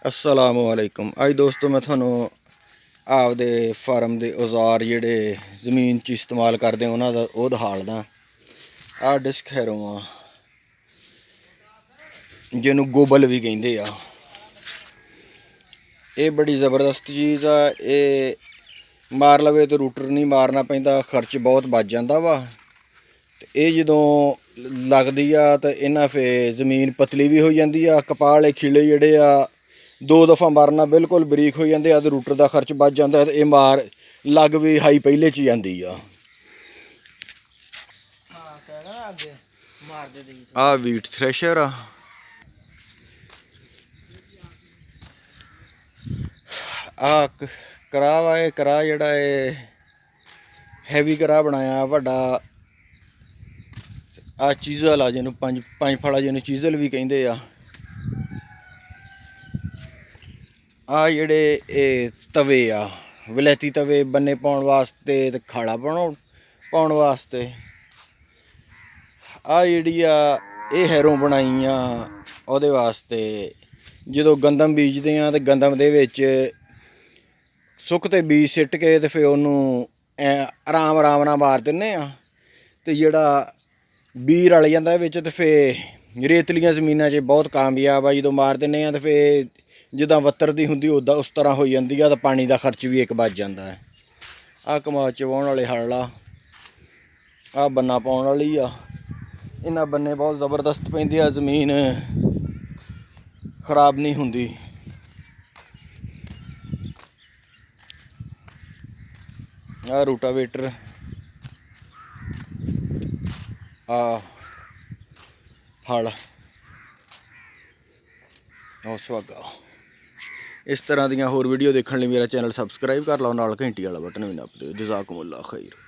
अस्सलाम वालेकुम। अज दोस्तों मैं थानू आपदे फार्म के औजार जिहड़े जमीन च इस्तेमाल करते उन्हां दा ओह दिखालदा। आ डिस्क हैरो आ जिन्नू गोबल भी कहिंदे आ। ये बड़ी ज़बरदस्त चीज़ आ। ये मार लवे तो रूटर नहीं मारना पैंदा, खर्च बहुत बच जाता वा। ये जदों लगदी आ तो इन्हां फे जमीन पतली भी हो जाती आ। कपाह वाले खिले जिहड़े आ दो दफ़ा मारना बिल्कुल बरीक हो जाते आ, तो रूटर का खर्च बच जाता है। तो ये मार लग भी हाई पहले च जाती आ वीट थ्रैशर आ करा वा। करा जिहड़ा हैवी करा बनाया वड्डा। आ चीज़ल आ जिन्हों पंज फड़ा जिन्हों चीज़ल भी कहिंदे आ। आ जिहड़े तवे आ वलैती तवे बन्ने पाउण वास्ते ते खाड़ा पाउण वास्ते। आ जिहड़ी आ ये हैरों बनाई आ ओहदे वास्ते जदों गंदम बीजदे आ ते गंदम दे विच सुक्क ते बीज सिੱਟ के ते फिर ਉਹਨੂੰ आराम नाल मार दिन्ने आ। ते जिहड़ा बीज रल जांदा विच ते फिर रेतलियां जमीनां 'च बहुत कामयाब आ। जदों मार दिन्ने आ ते फिर जिद्दां वत्तरदी हुंदी उदा उस तरह हो जाती है। तो पानी का खर्च भी एक बच जाता है। आ कमाद च वाहण वाले हल आ बन्ना पाउण वाली आ। इन्हां बन्ने बहुत ज़बरदस्त पैंदे आ, जमीन खराब नहीं हुंदी। आ रूटावेटर आ हल सुहागा। इस तरह दीयां होर वीडियो देखने लिए मेरा चैनल सबसक्राइब कर लो, नाल घंटी वाला बटन भी नप दो। जज़ाकुमुल्लाह खैर।